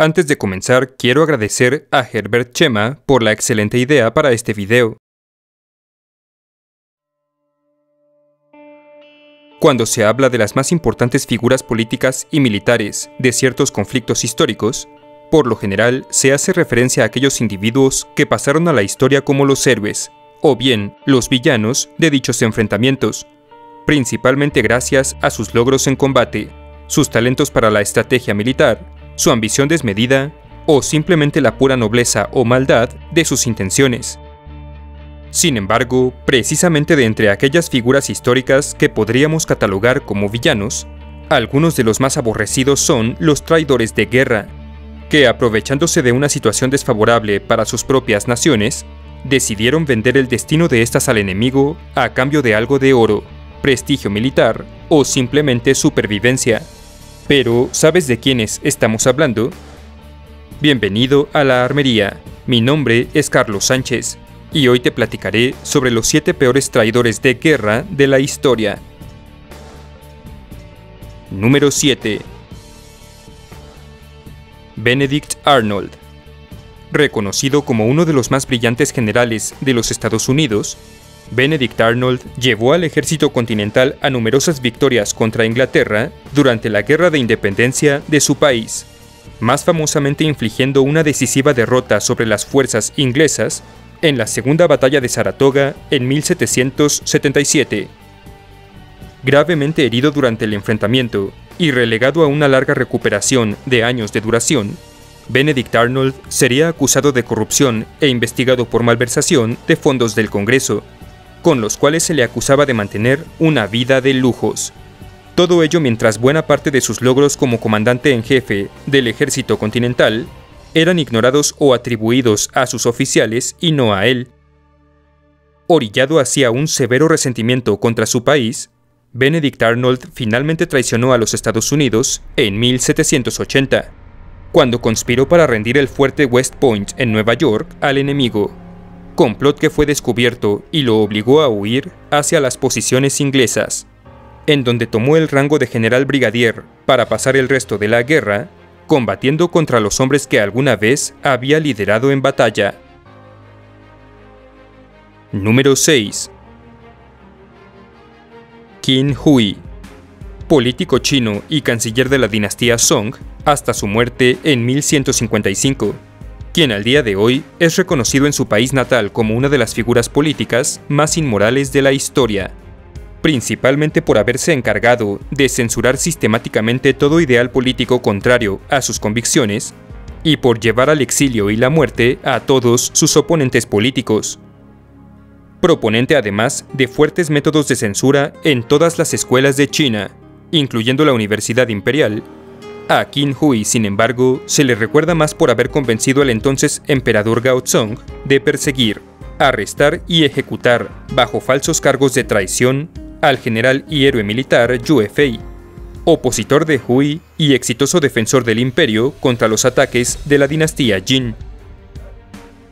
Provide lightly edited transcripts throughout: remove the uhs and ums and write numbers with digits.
Antes de comenzar, quiero agradecer a Herbert Chema por la excelente idea para este video. Cuando se habla de las más importantes figuras políticas y militares de ciertos conflictos históricos, por lo general se hace referencia a aquellos individuos que pasaron a la historia como los héroes, o bien los villanos de dichos enfrentamientos, principalmente gracias a sus logros en combate, sus talentos para la estrategia militar, su ambición desmedida o simplemente la pura nobleza o maldad de sus intenciones. Sin embargo, precisamente de entre aquellas figuras históricas que podríamos catalogar como villanos, algunos de los más aborrecidos son los traidores de guerra, que aprovechándose de una situación desfavorable para sus propias naciones, decidieron vender el destino de estas al enemigo a cambio de algo de oro, prestigio militar o simplemente supervivencia. Pero, ¿sabes de quiénes estamos hablando? Bienvenido a la Armería. Mi nombre es Carlos Sánchez y hoy te platicaré sobre los 7 peores traidores de guerra de la historia. Número 7. Benedict Arnold. Reconocido como uno de los más brillantes generales de los Estados Unidos, Benedict Arnold llevó al ejército continental a numerosas victorias contra Inglaterra durante la Guerra de Independencia de su país, más famosamente infligiendo una decisiva derrota sobre las fuerzas inglesas en la Segunda Batalla de Saratoga en 1777. Gravemente herido durante el enfrentamiento y relegado a una larga recuperación de años de duración, Benedict Arnold sería acusado de corrupción e investigado por malversación de fondos del Congreso, con los cuales se le acusaba de mantener una vida de lujos. Todo ello mientras buena parte de sus logros como comandante en jefe del ejército continental eran ignorados o atribuidos a sus oficiales y no a él. Orillado hacia un severo resentimiento contra su país, Benedict Arnold finalmente traicionó a los Estados Unidos en 1780, cuando conspiró para rendir el fuerte West Point en Nueva York al enemigo, complot que fue descubierto y lo obligó a huir hacia las posiciones inglesas, en donde tomó el rango de general brigadier para pasar el resto de la guerra combatiendo contra los hombres que alguna vez había liderado en batalla. Número 6. Qin Hui. Político chino y canciller de la dinastía Song hasta su muerte en 1155, quien al día de hoy es reconocido en su país natal como una de las figuras políticas más inmorales de la historia, principalmente por haberse encargado de censurar sistemáticamente todo ideal político contrario a sus convicciones y por llevar al exilio y la muerte a todos sus oponentes políticos. Proponente además de fuertes métodos de censura en todas las escuelas de China, incluyendo la Universidad Imperial, a Qin Hui, sin embargo, se le recuerda más por haber convencido al entonces emperador Gaozong de perseguir, arrestar y ejecutar, bajo falsos cargos de traición, al general y héroe militar Yue Fei, opositor de Hui y exitoso defensor del imperio contra los ataques de la dinastía Jin.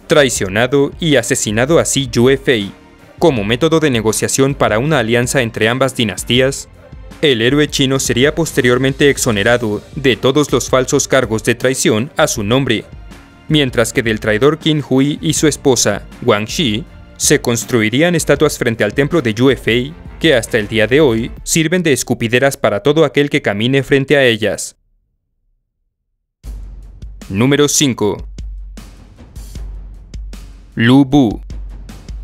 Traicionado y asesinado así Yue Fei, como método de negociación para una alianza entre ambas dinastías, el héroe chino sería posteriormente exonerado de todos los falsos cargos de traición a su nombre, mientras que del traidor Qin Hui y su esposa, Wang Shi, se construirían estatuas frente al templo de Yue Fei que hasta el día de hoy sirven de escupideras para todo aquel que camine frente a ellas. Número 5. Lu Bu.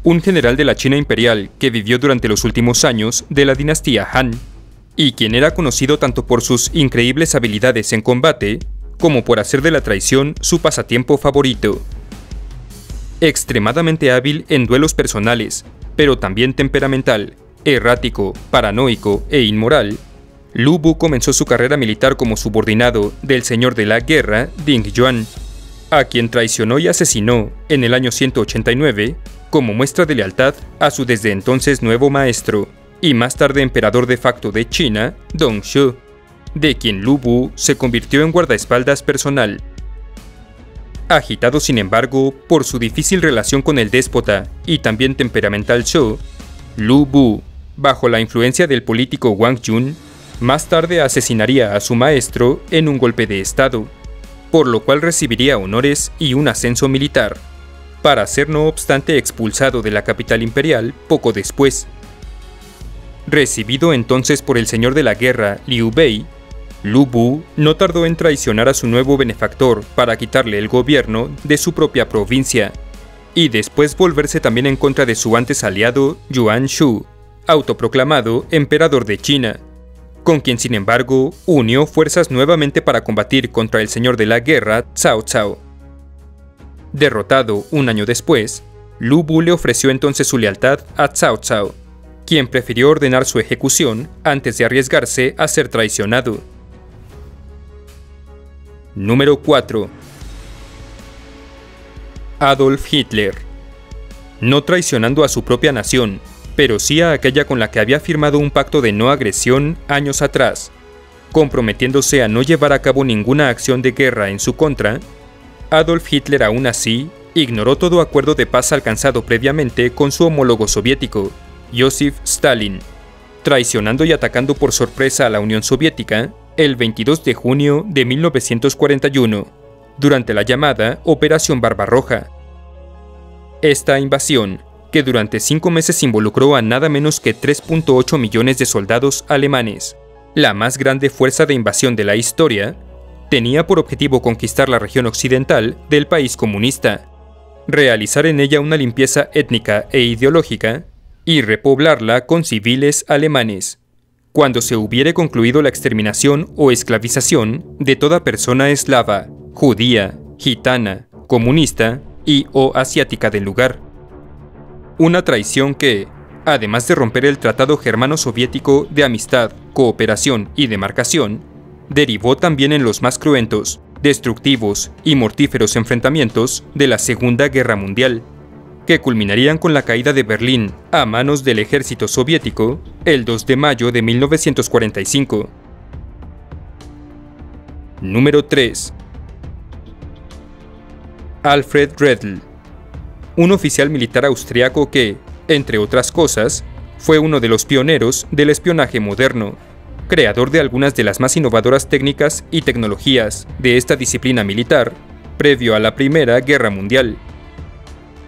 Un general de la China imperial que vivió durante los últimos años de la dinastía Han, y quien era conocido tanto por sus increíbles habilidades en combate, como por hacer de la traición su pasatiempo favorito. Extremadamente hábil en duelos personales, pero también temperamental, errático, paranoico e inmoral, Lu Bu comenzó su carrera militar como subordinado del señor de la guerra Ding Yuan, a quien traicionó y asesinó en el año 189 como muestra de lealtad a su desde entonces nuevo maestro, y más tarde emperador de facto de China, Dong Zhuo, de quien Lu Bu se convirtió en guardaespaldas personal. Agitado sin embargo por su difícil relación con el déspota y también temperamental Zhou, Lu Bu, bajo la influencia del político Wang Jun, más tarde asesinaría a su maestro en un golpe de estado, por lo cual recibiría honores y un ascenso militar, para ser no obstante expulsado de la capital imperial poco después. Recibido entonces por el señor de la guerra, Liu Bei, Lu Bu no tardó en traicionar a su nuevo benefactor para quitarle el gobierno de su propia provincia, y después volverse también en contra de su antes aliado Yuan Shu, autoproclamado emperador de China, con quien sin embargo unió fuerzas nuevamente para combatir contra el señor de la guerra, Cao Cao. Derrotado un año después, Lu Bu le ofreció entonces su lealtad a Cao Cao, quien prefirió ordenar su ejecución antes de arriesgarse a ser traicionado. Número 4. Adolf Hitler. No traicionando a su propia nación, pero sí a aquella con la que había firmado un pacto de no agresión años atrás, comprometiéndose a no llevar a cabo ninguna acción de guerra en su contra, Adolf Hitler aún así ignoró todo acuerdo de paz alcanzado previamente con su homólogo soviético, Joseph Stalin, traicionando y atacando por sorpresa a la Unión Soviética el 22 de junio de 1941, durante la llamada Operación Barbarroja. Esta invasión, que durante 5 meses involucró a nada menos que 3.8 millones de soldados alemanes, la más grande fuerza de invasión de la historia, tenía por objetivo conquistar la región occidental del país comunista, realizar en ella una limpieza étnica e ideológica y repoblarla con civiles alemanes, cuando se hubiere concluido la exterminación o esclavización de toda persona eslava, judía, gitana, comunista y o asiática del lugar. Una traición que, además de romper el Tratado Germano-Soviético de Amistad, Cooperación y Demarcación, derivó también en los más cruentos, destructivos y mortíferos enfrentamientos de la Segunda Guerra Mundial, que culminarían con la caída de Berlín a manos del ejército soviético el 2 de mayo de 1945. Número 3. Alfred Redl, un oficial militar austriaco que, entre otras cosas, fue uno de los pioneros del espionaje moderno, creador de algunas de las más innovadoras técnicas y tecnologías de esta disciplina militar previo a la Primera Guerra Mundial.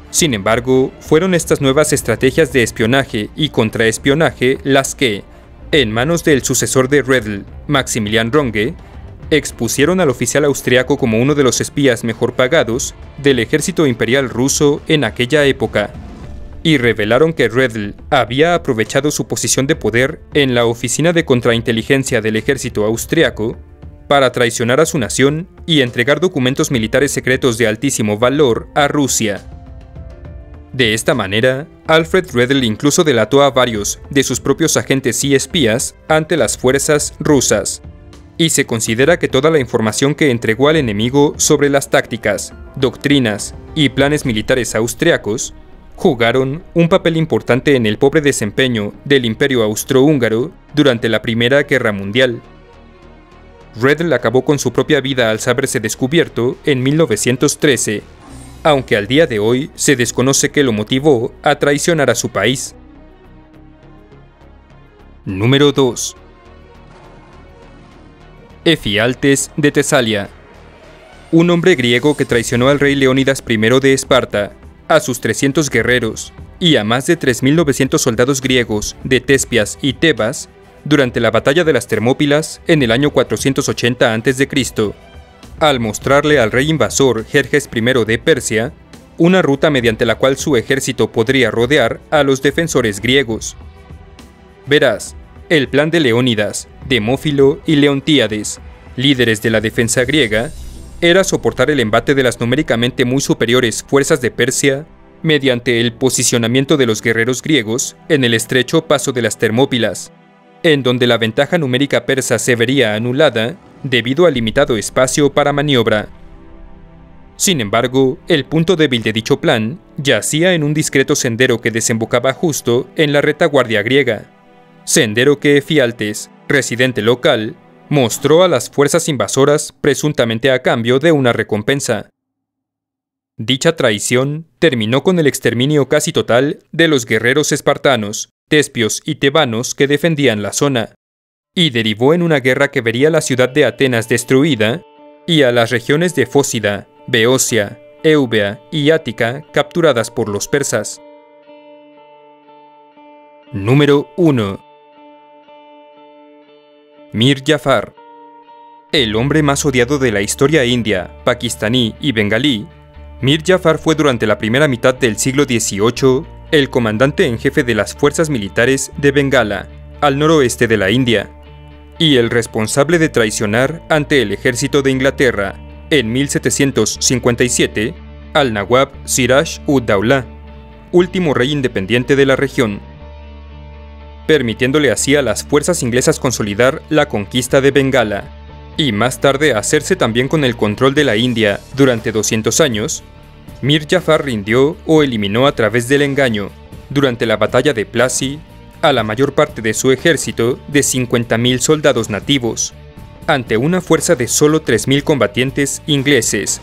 Sin embargo, fueron estas nuevas estrategias de espionaje y contraespionaje las que, en manos del sucesor de Redl, Maximilian Runge, expusieron al oficial austriaco como uno de los espías mejor pagados del ejército imperial ruso en aquella época, y revelaron que Redl había aprovechado su posición de poder en la oficina de contrainteligencia del ejército austriaco para traicionar a su nación y entregar documentos militares secretos de altísimo valor a Rusia. De esta manera, Alfred Redl incluso delató a varios de sus propios agentes y espías ante las fuerzas rusas, y se considera que toda la información que entregó al enemigo sobre las tácticas, doctrinas y planes militares austriacos jugaron un papel importante en el pobre desempeño del Imperio Austrohúngaro durante la Primera Guerra Mundial. Redl acabó con su propia vida al saberse descubierto en 1913, aunque al día de hoy se desconoce qué lo motivó a traicionar a su país. Número 2. Efialtes de Tesalia, un hombre griego que traicionó al rey Leónidas I de Esparta, a sus 300 guerreros y a más de 3.900 soldados griegos de Tespias y Tebas durante la batalla de las Termópilas en el año 480 a.C., al mostrarle al rey invasor Jerjes I de Persia una ruta mediante la cual su ejército podría rodear a los defensores griegos. Verás, el plan de Leónidas, Demófilo y Leontíades, líderes de la defensa griega, era soportar el embate de las numéricamente muy superiores fuerzas de Persia mediante el posicionamiento de los guerreros griegos en el estrecho paso de las Termópilas, en donde la ventaja numérica persa se vería anulada debido al limitado espacio para maniobra. Sin embargo, el punto débil de dicho plan yacía en un discreto sendero que desembocaba justo en la retaguardia griega, sendero que Efialtes, residente local, mostró a las fuerzas invasoras presuntamente a cambio de una recompensa. Dicha traición terminó con el exterminio casi total de los guerreros espartanos, tespios y tebanos que defendían la zona, y derivó en una guerra que vería la ciudad de Atenas destruida y a las regiones de Fócida, Beocia, Eubea y Ática capturadas por los persas. Número 1. Mir Jafar. El hombre más odiado de la historia india, pakistaní y bengalí, Mir Jafar fue durante la primera mitad del siglo XVIII el comandante en jefe de las fuerzas militares de Bengala, al noroeste de la India, y el responsable de traicionar ante el ejército de Inglaterra, en 1757, al Nawab Siraj-ud-Dawla, último rey independiente de la región, permitiéndole así a las fuerzas inglesas consolidar la conquista de Bengala, y más tarde hacerse también con el control de la India durante 200 años. Mir Jafar rindió o eliminó a través del engaño, durante la batalla de Plassey, a la mayor parte de su ejército de 50.000 soldados nativos, ante una fuerza de solo 3.000 combatientes ingleses,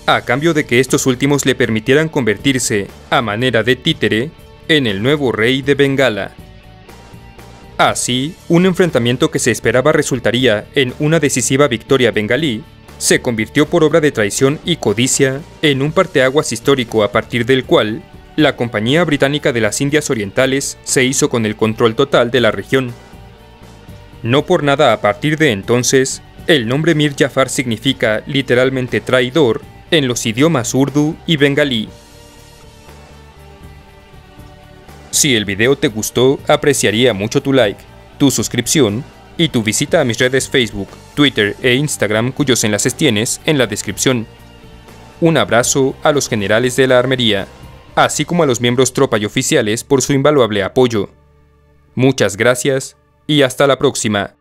a cambio de que estos últimos le permitieran convertirse, a manera de títere, en el nuevo rey de Bengala. Así, un enfrentamiento que se esperaba resultaría en una decisiva victoria bengalí, se convirtió por obra de traición y codicia en un parteaguas histórico a partir del cual la Compañía Británica de las Indias Orientales se hizo con el control total de la región. No por nada a partir de entonces, el nombre Mir Jafar significa literalmente traidor en los idiomas urdu y bengalí. Si el video te gustó, apreciaría mucho tu like, tu suscripción y tu visita a mis redes Facebook, Twitter e Instagram, cuyos enlaces tienes en la descripción. Un abrazo a los generales de la armería, así como a los miembros tropa y oficiales por su invaluable apoyo. Muchas gracias y hasta la próxima.